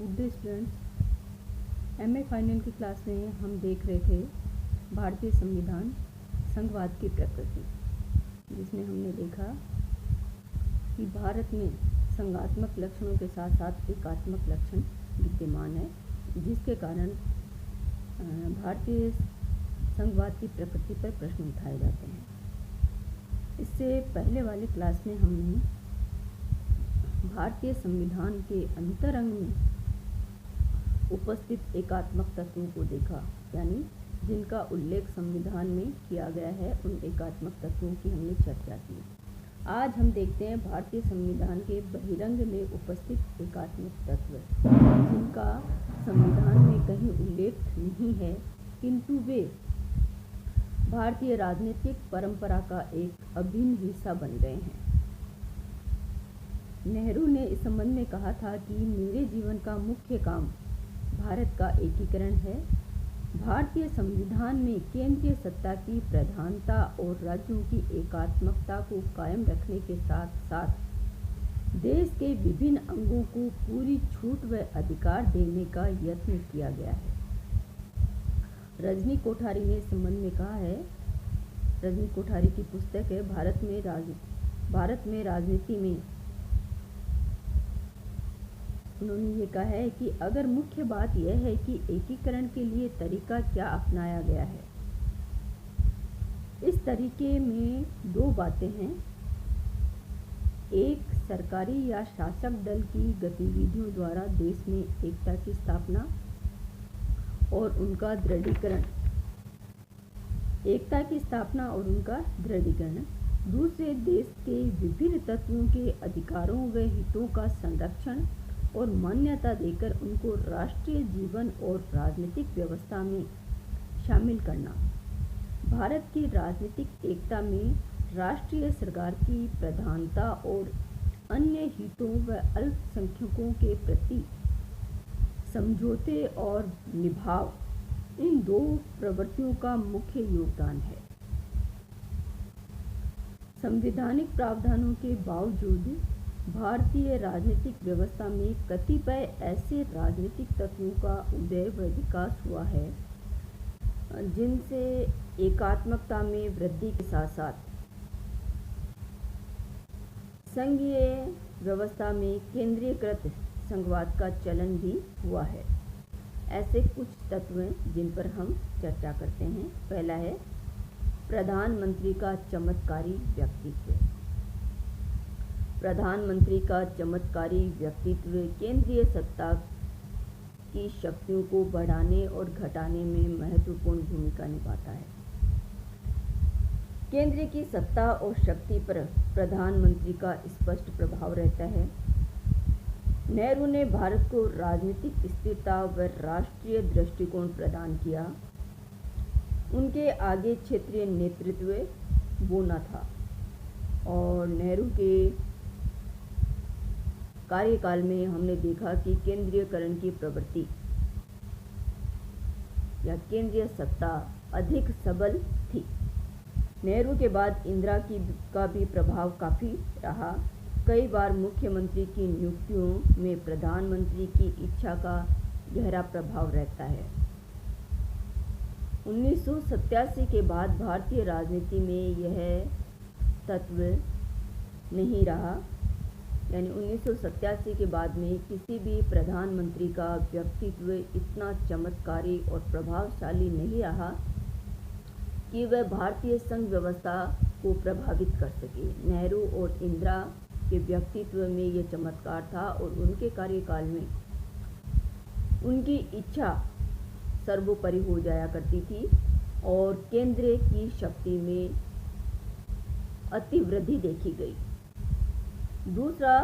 Good day students. MA final की class में हम देख रहे थे भारतीय संविधान संघवाद की प्रकृति, जिसमें हमने देखा कि भारत में संघात्मक लक्षणों के साथ साथ एकात्मक लक्षण विद्यमान है, जिसके कारण भारतीय संघवाद की प्रकृति पर प्रश्न उठाए जाते हैं। इससे पहले वाली क्लास में हमने भारतीय संविधान के अंतरंग में उपस्थित एकात्मक तत्वों को देखा, यानी जिनका उल्लेख संविधान में किया गया है, उन एकात्मक तत्वों की हमने चर्चा की। आज हम देखते हैं भारतीय संविधान के बहिरंग में उपस्थित एकात्मक तत्व, जिनका संविधान में कहीं उल्लेख नहीं है, किंतु वे भारतीय राजनीतिक परंपरा का एक अभिन्न हिस्सा बन गए हैं। नेहरू ने इस संबंध में कहा था कि मेरे जीवन का मुख्य काम भारत का एकीकरण है। भारतीय संविधान में केंद्रीय सत्ता की प्रधानता और राज्यों की एकात्मकता को कायम रखने के साथ साथ देश के विभिन्न अंगों को पूरी छूट व अधिकार देने का यत्न किया गया है। रजनी कोठारी ने इस संबंध में कहा है, रजनी कोठारी की पुस्तक है भारत में राजनीति में। उन्होंने ये कहा है कि अगर मुख्य बात यह है कि एकीकरण के लिए तरीका क्या अपनाया गया है, इस तरीके में दो बातें हैं। एक, सरकारी या शासक दल की गतिविधियों द्वारा देश में एकता की स्थापना और उनका दृढ़ीकरण, एकता की स्थापना और उनका दृढ़ीकरण। दूसरे, देश के विभिन्न तत्वों के अधिकारों व हितों का संरक्षण और मान्यता देकर उनको राष्ट्रीय जीवन और राजनीतिक व्यवस्था में शामिल करना। भारत की राजनीतिक एकता में राष्ट्रीय सरकार की प्रधानता और अन्य हितों व अल्पसंख्यकों के प्रति समझौते और निभाव, इन दो प्रवृत्तियों का मुख्य योगदान है। संवैधानिक प्रावधानों के बावजूद भारतीय राजनीतिक व्यवस्था में कतिपय ऐसे राजनीतिक तत्वों का उदय व विकास हुआ है, जिनसे एकात्मकता में वृद्धि के साथ साथ संघीय व्यवस्था में केंद्रीयकृत संघवाद का चलन भी हुआ है। ऐसे कुछ तत्व हैं जिन पर हम चर्चा करते हैं। पहला है प्रधानमंत्री का चमत्कारी व्यक्तित्व। प्रधानमंत्री का चमत्कारी व्यक्तित्व केंद्रीय सत्ता की शक्तियों को बढ़ाने और घटाने में महत्वपूर्ण भूमिका निभाता है। केंद्र की सत्ता और शक्ति पर प्रधानमंत्री का स्पष्ट प्रभाव रहता है। नेहरू ने भारत को राजनीतिक स्थिरता व राष्ट्रीय दृष्टिकोण प्रदान किया। उनके आगे क्षेत्रीय नेतृत्व बोना था और नेहरू के कार्यकाल में हमने देखा कि केंद्रीयकरण की प्रवृत्ति या केंद्रीय सत्ता अधिक सबल थी। नेहरू के बाद इंदिरा का भी प्रभाव काफ़ी रहा। कई बार मुख्यमंत्री की नियुक्तियों में प्रधानमंत्री की इच्छा का गहरा प्रभाव रहता है। 1987 के बाद भारतीय राजनीति में यह तत्व नहीं रहा, यानी 1987 के बाद में किसी भी प्रधानमंत्री का व्यक्तित्व इतना चमत्कारी और प्रभावशाली नहीं रहा कि वह भारतीय संघ व्यवस्था को प्रभावित कर सके। नेहरू और इंदिरा के व्यक्तित्व में यह चमत्कार था और उनके कार्यकाल में उनकी इच्छा सर्वोपरि हो जाया करती थी और केंद्र की शक्ति में अतिवृद्धि देखी गई। दूसरा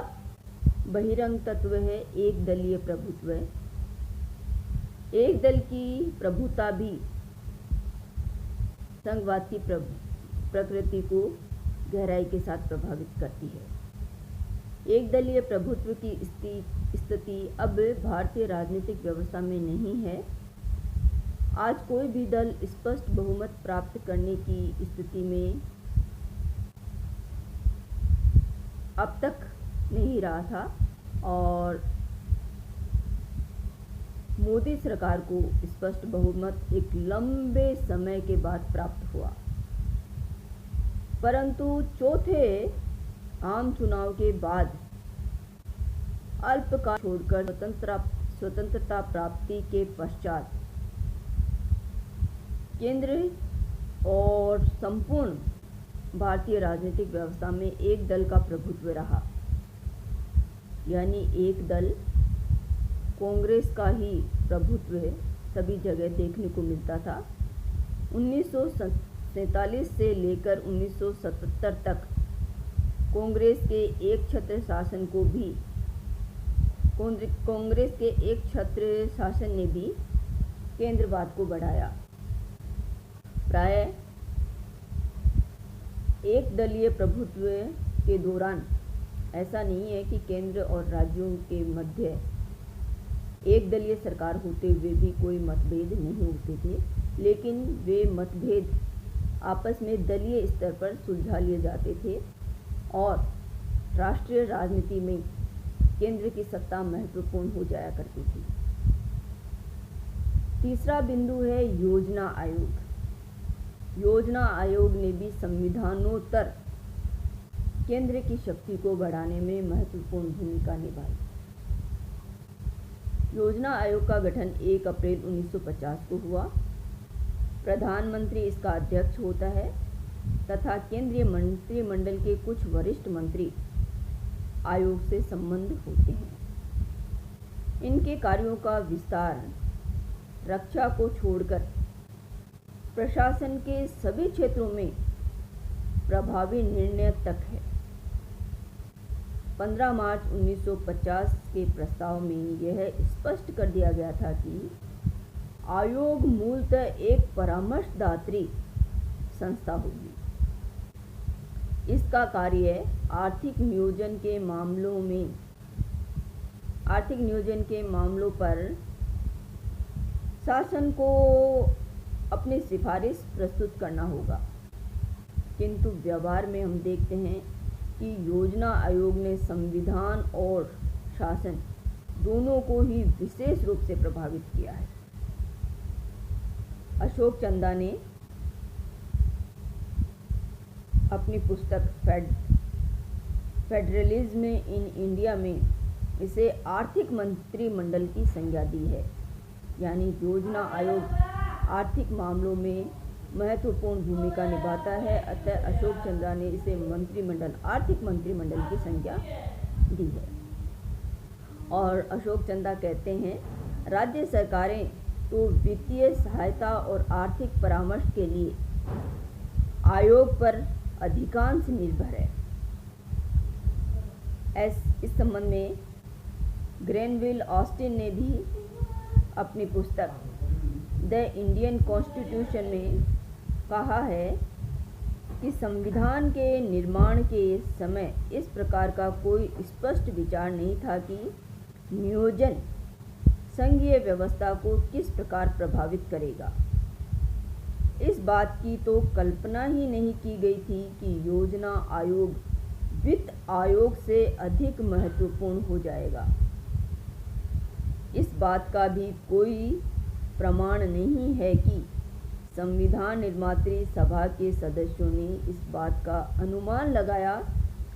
बहिरंग तत्व है एक दलीय प्रभुत्व। एक दल की प्रभुता भी संघवाद की प्रकृति को गहराई के साथ प्रभावित करती है। एक दलीय प्रभुत्व की स्थिति अब भारतीय राजनीतिक व्यवस्था में नहीं है। आज कोई भी दल स्पष्ट बहुमत प्राप्त करने की स्थिति में अब तक नहीं रहा था और मोदी सरकार को स्पष्ट बहुमत एक लंबे समय के बाद प्राप्त हुआ, परंतु चौथे आम चुनाव के बाद अल्पकाल छोड़कर स्वतंत्रता प्राप्ति के पश्चात केंद्र और संपूर्ण भारतीय राजनीतिक व्यवस्था में एक दल का प्रभुत्व रहा, यानी एक दल कांग्रेस का ही प्रभुत्व सभी जगह देखने को मिलता था। 1947 से लेकर 1977 तक कांग्रेस के एक छत्र शासन ने भी केंद्रवाद को बढ़ाया। प्राय एक दलीय प्रभुत्व के दौरान ऐसा नहीं है कि केंद्र और राज्यों के मध्य एक दलीय सरकार होते हुए भी कोई मतभेद नहीं होते थे, लेकिन वे मतभेद आपस में दलीय स्तर पर सुलझा लिए जाते थे और राष्ट्रीय राजनीति में केंद्र की सत्ता महत्वपूर्ण हो जाया करती थी। तीसरा बिंदु है योजना आयोग। योजना आयोग ने भी संविधानोत्तर केंद्र की शक्ति को बढ़ाने में महत्वपूर्ण भूमिका निभाई। योजना आयोग का गठन 1 अप्रैल 1950 को हुआ। प्रधानमंत्री इसका अध्यक्ष होता है तथा केंद्रीय मंत्रिमंडल के कुछ वरिष्ठ मंत्री आयोग से संबंध होते हैं। इनके कार्यों का विस्तार रक्षा को छोड़कर प्रशासन के सभी क्षेत्रों में प्रभावी निर्णय तक है। 15 मार्च 1950 के प्रस्ताव में यह स्पष्ट कर दिया गया था कि आयोग मूलतः एक परामर्शदात्री संस्था होगी। इसका कार्य आर्थिक नियोजन के मामलों पर शासन को अपनी सिफारिश प्रस्तुत करना होगा, किंतु व्यवहार में हम देखते हैं कि योजना आयोग ने संविधान और शासन दोनों को ही विशेष रूप से प्रभावित किया है। अशोक चंदा ने अपनी पुस्तक फेडरलिज्म इन इंडिया में इसे आर्थिक मंत्रिमंडल की संज्ञा दी है, यानी योजना आयोग आर्थिक मामलों में महत्वपूर्ण भूमिका निभाता है। अतः अशोक चंद्रा ने इसे आर्थिक मंत्रिमंडल की संज्ञा दी है। और अशोक चंद्रा कहते हैं, राज्य सरकारें तो वित्तीय सहायता और आर्थिक परामर्श के लिए आयोग पर अधिकांश निर्भर है। इस संबंध में ग्रेनविल ऑस्टिन ने भी अपनी पुस्तक द इंडियन कॉन्स्टिट्यूशन में कहा है कि संविधान के निर्माण के समय इस प्रकार का कोई स्पष्ट विचार नहीं था कि नियोजन संघीय व्यवस्था को किस प्रकार प्रभावित करेगा। इस बात की तो कल्पना ही नहीं की गई थी कि योजना आयोग वित्त आयोग से अधिक महत्वपूर्ण हो जाएगा। इस बात का भी कोई प्रमाण नहीं है कि संविधान निर्मात्री सभा के सदस्यों ने इस बात का अनुमान लगाया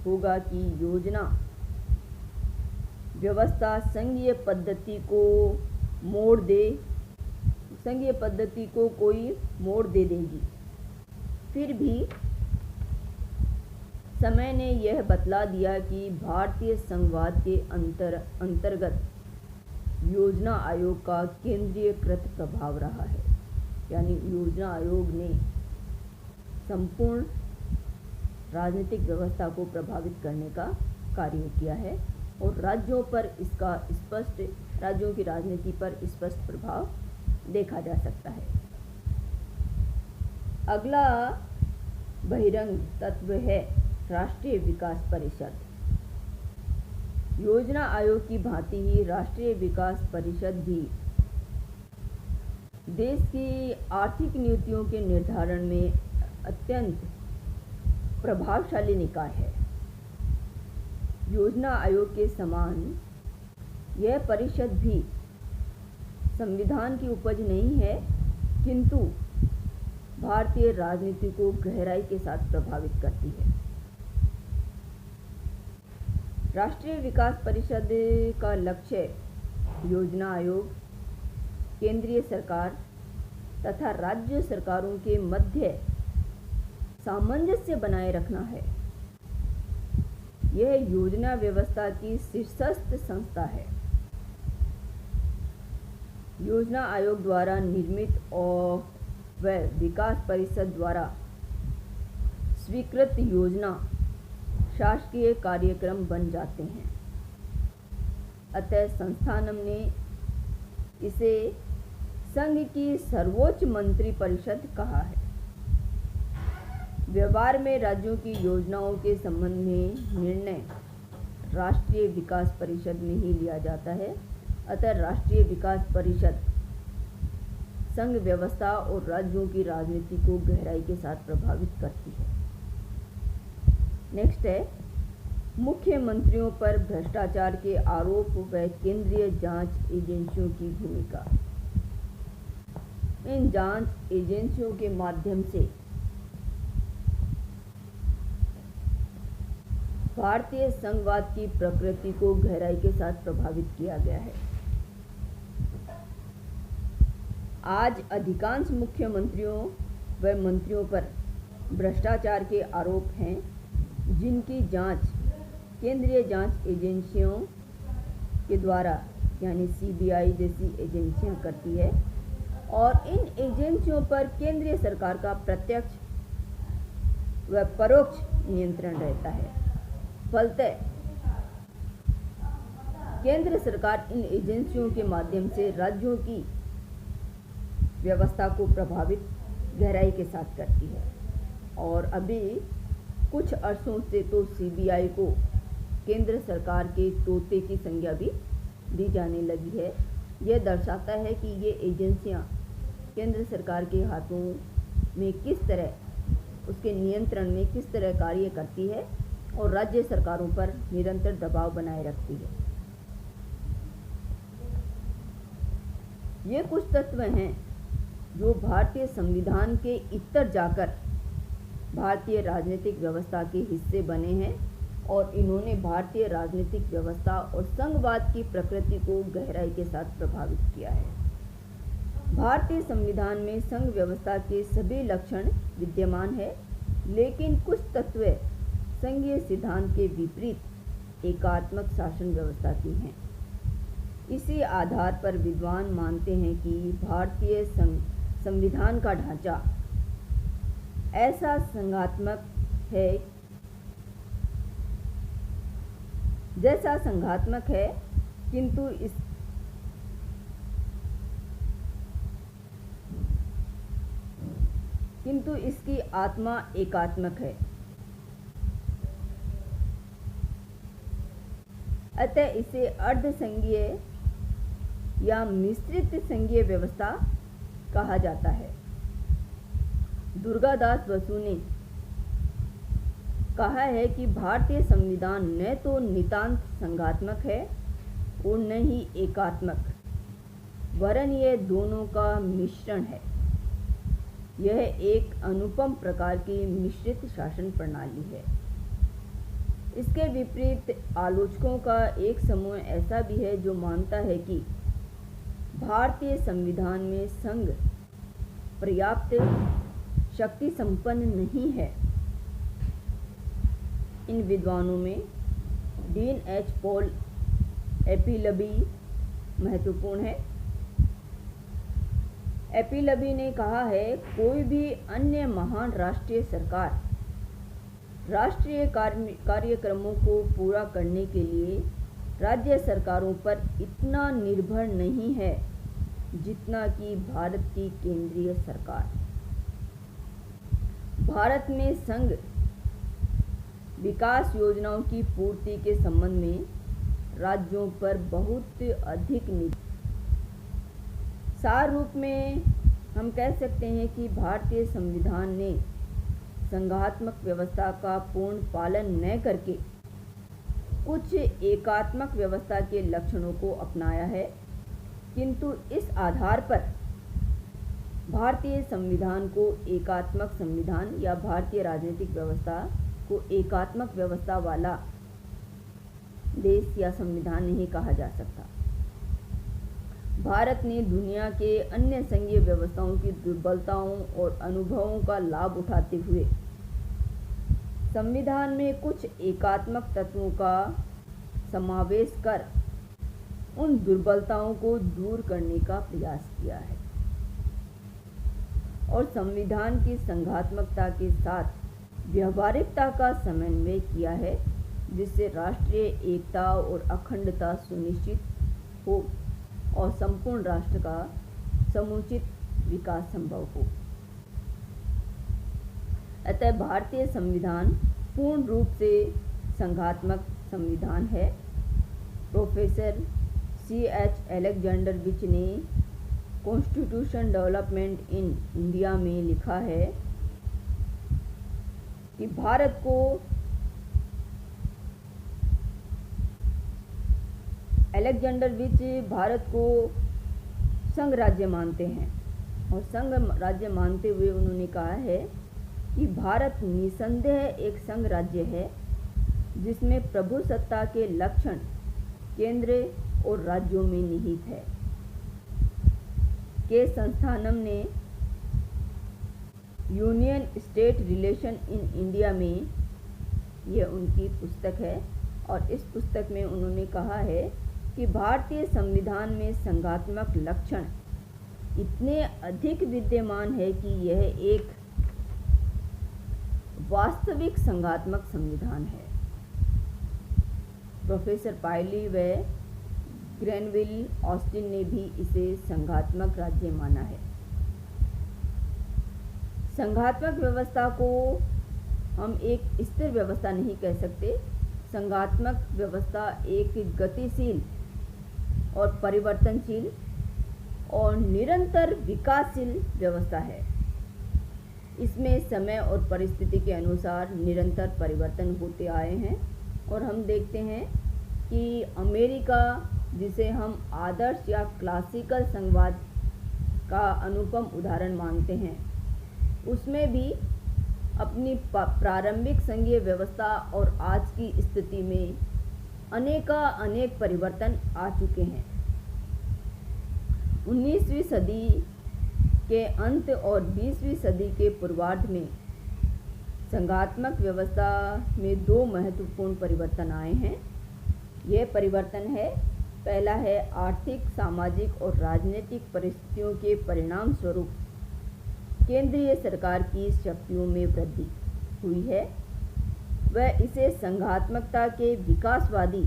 होगा कि योजना व्यवस्था संघीय पद्धति को कोई मोड़ दे देगी। फिर भी समय ने यह बतला दिया कि भारतीय संघवाद के अंतर्गत योजना आयोग का केंद्रीयकृत प्रभाव रहा है, यानी योजना आयोग ने संपूर्ण राजनीतिक व्यवस्था को प्रभावित करने का कार्य किया है और राज्यों की राजनीति पर स्पष्ट प्रभाव देखा जा सकता है। अगला बहिरंग तत्व है राष्ट्रीय विकास परिषद। योजना आयोग की भांति ही राष्ट्रीय विकास परिषद भी देश की आर्थिक नीतियों के निर्धारण में अत्यंत प्रभावशाली निकाय है। योजना आयोग के समान यह परिषद भी संविधान की उपज नहीं है, किंतु भारतीय राजनीति को गहराई के साथ प्रभावित करती है। राष्ट्रीय विकास परिषद का लक्ष्य योजना आयोग, केंद्रीय सरकार तथा राज्य सरकारों के मध्य सामंजस्य बनाए रखना है। यह योजना व्यवस्था की शीर्षस्थ संस्था है। योजना आयोग द्वारा निर्मित और व विकास परिषद द्वारा स्वीकृत योजना शासकीय कार्यक्रम बन जाते हैं। अतः संस्थानम ने इसे संघ की सर्वोच्च मंत्रिपरिषद कहा है। व्यवहार में राज्यों की योजनाओं के संबंध में निर्णय राष्ट्रीय विकास परिषद में ही लिया जाता है। अतः राष्ट्रीय विकास परिषद संघ व्यवस्था और राज्यों की राजनीति को गहराई के साथ प्रभावित करती है। नेक्स्ट है मुख्यमंत्रियों पर भ्रष्टाचार के आरोप व केंद्रीय जांच एजेंसियों की भूमिका। इन जांच एजेंसियों के माध्यम से भारतीय संघवाद की प्रकृति को गहराई के साथ प्रभावित किया गया है। आज अधिकांश मुख्यमंत्रियों व मंत्रियों पर भ्रष्टाचार के आरोप हैं, जिनकी जांच केंद्रीय जांच एजेंसियों के द्वारा यानी सीबीआई जैसी एजेंसियां करती है और इन एजेंसियों पर केंद्रीय सरकार का प्रत्यक्ष व परोक्ष नियंत्रण रहता है। फलतः केंद्र सरकार इन एजेंसियों के माध्यम से राज्यों की व्यवस्था को प्रभावित गहराई के साथ करती है और अभी कुछ अरसों से तो सीबीआई को केंद्र सरकार के तोते की संज्ञा भी दी जाने लगी है। यह दर्शाता है कि ये एजेंसियां केंद्र सरकार के हाथों में किस तरह, उसके नियंत्रण में किस तरह कार्य करती है और राज्य सरकारों पर निरंतर दबाव बनाए रखती है। ये कुछ तत्व हैं जो भारतीय संविधान के इतर जाकर भारतीय राजनीतिक व्यवस्था के हिस्से बने हैं और इन्होंने भारतीय राजनीतिक व्यवस्था और संघवाद की प्रकृति को गहराई के साथ प्रभावित किया है। भारतीय संविधान में संघ व्यवस्था के सभी लक्षण विद्यमान है, लेकिन कुछ तत्व संघीय सिद्धांत के विपरीत एकात्मक शासन व्यवस्था की हैं। इसी आधार पर विद्वान मानते हैं कि भारतीय संविधान का ढांचा ऐसा संघात्मक है जैसा संघात्मक है, किंतु इसकी आत्मा एकात्मक है। अतः इसे अर्ध संघीय या मिश्रित संघीय व्यवस्था कहा जाता है। दुर्गादास बसु ने कहा है कि भारतीय संविधान न तो नितांत संघात्मक है और न ही एकात्मक, वरन यह दोनों का मिश्रण है। यह एक अनुपम प्रकार की मिश्रित शासन प्रणाली है। इसके विपरीत आलोचकों का एक समूह ऐसा भी है जो मानता है कि भारतीय संविधान में संघ पर्याप्त शक्ति संपन्न नहीं है। इन विद्वानों में डीन एच पॉल एपिलबी महत्वपूर्ण है। एपिलबी ने कहा है, कोई भी अन्य महान राष्ट्रीय सरकार राष्ट्रीय कार्यक्रमों को पूरा करने के लिए राज्य सरकारों पर इतना निर्भर नहीं है जितना कि भारत की केंद्रीय सरकार। भारत में संघ विकास योजनाओं की पूर्ति के संबंध में राज्यों पर बहुत अधिक निर्भर। सार रूप में हम कह सकते हैं कि भारतीय संविधान ने संघात्मक व्यवस्था का पूर्ण पालन न करके कुछ एकात्मक व्यवस्था के लक्षणों को अपनाया है। किंतु इस आधार पर भारतीय संविधान को एकात्मक संविधान या भारतीय राजनीतिक व्यवस्था को एकात्मक व्यवस्था वाला देश या संविधान नहीं कहा जा सकता। भारत ने दुनिया के अन्य संघीय व्यवस्थाओं की दुर्बलताओं और अनुभवों का लाभ उठाते हुए संविधान में कुछ एकात्मक तत्वों का समावेश कर उन दुर्बलताओं को दूर करने का प्रयास किया है और संविधान की संघात्मकता के साथ व्यवहारिकता का समन्वय किया है, जिससे राष्ट्रीय एकता और अखंडता सुनिश्चित हो और संपूर्ण राष्ट्र का समुचित विकास संभव हो। अतः भारतीय संविधान पूर्ण रूप से संघात्मक संविधान है। Professor C.H. अलेक्जेंडर विच ने कॉन्स्टिट्यूशन डेवलपमेंट इन इंडिया में लिखा है कि भारत को अलेक्जेंडर विच भारत को संघ राज्य मानते हैं और संघ राज्य मानते हुए उन्होंने कहा है कि भारत निसंदेह एक संघ राज्य है जिसमें प्रभुसत्ता के लक्षण केंद्र और राज्यों में निहित है। के संस्थानम ने union state relation in India में, यह उनकी पुस्तक है और इस पुस्तक में उन्होंने कहा है कि भारतीय संविधान में संघात्मक लक्षण इतने अधिक विद्यमान है कि यह एक वास्तविक संघात्मक संविधान है। प्रोफेसर पायली व ग्रेनविल ऑस्टिन ने भी इसे संघात्मक राज्य माना है। संघात्मक व्यवस्था को हम एक स्थिर व्यवस्था नहीं कह सकते। संघात्मक व्यवस्था एक गतिशील और परिवर्तनशील और निरंतर विकासशील व्यवस्था है। इसमें समय और परिस्थिति के अनुसार निरंतर परिवर्तन होते आए हैं और हम देखते हैं कि अमेरिका, जिसे हम आदर्श या क्लासिकल संघवाद का अनुपम उदाहरण मानते हैं, उसमें भी अपनी प्रारंभिक संघीय व्यवस्था और आज की स्थिति में अनेक परिवर्तन आ चुके हैं। 19वीं सदी के अंत और 20वीं सदी के पूर्वार्ध में संघात्मक व्यवस्था में दो महत्वपूर्ण परिवर्तन आए हैं। यह परिवर्तन है, पहला है आर्थिक, सामाजिक और राजनीतिक परिस्थितियों के परिणाम स्वरूप केंद्रीय सरकार की शक्तियों में वृद्धि हुई है। वह इसे संघात्मकता के विकासवादी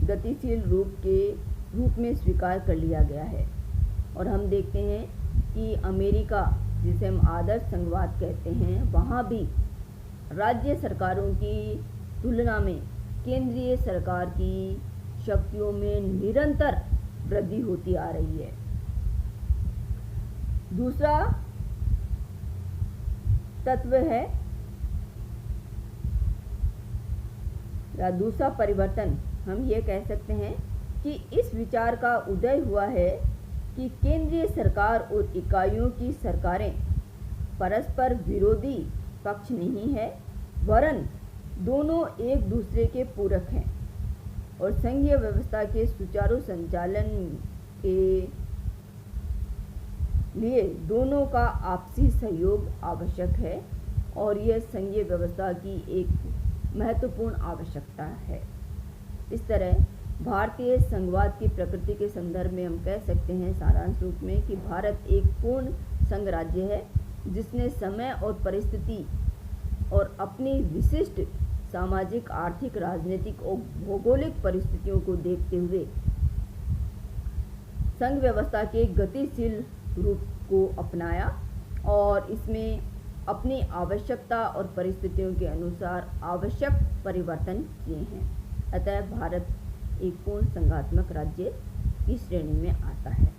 गतिशील रूप में स्वीकार कर लिया गया है और हम देखते हैं कि अमेरिका, जिसे हम आदर्श संघवाद कहते हैं, वहाँ भी राज्य सरकारों की तुलना में केंद्रीय सरकार की शक्तियों में निरंतर वृद्धि होती आ रही है। दूसरा तत्व है या दूसरा परिवर्तन, हम ये कह सकते हैं कि इस विचार का उदय हुआ है कि केंद्रीय सरकार और इकाइयों की सरकारें परस्पर विरोधी पक्ष नहीं है, वरन दोनों एक दूसरे के पूरक हैं और संघीय व्यवस्था के सुचारू संचालन के लिए दोनों का आपसी सहयोग आवश्यक है और यह संघीय व्यवस्था की एक महत्वपूर्ण आवश्यकता है। इस तरह भारतीय संघवाद की प्रकृति के संदर्भ में हम कह सकते हैं सारांश रूप में कि भारत एक पूर्ण संघ राज्य है जिसने समय और परिस्थिति और अपनी विशिष्ट सामाजिक, आर्थिक, राजनीतिक और भौगोलिक परिस्थितियों को देखते हुए संघ व्यवस्था के गतिशील रूप को अपनाया और इसमें अपनी आवश्यकता और परिस्थितियों के अनुसार आवश्यक परिवर्तन किए हैं। अतः भारत एक पूर्ण संघात्मक राज्य की श्रेणी में आता है।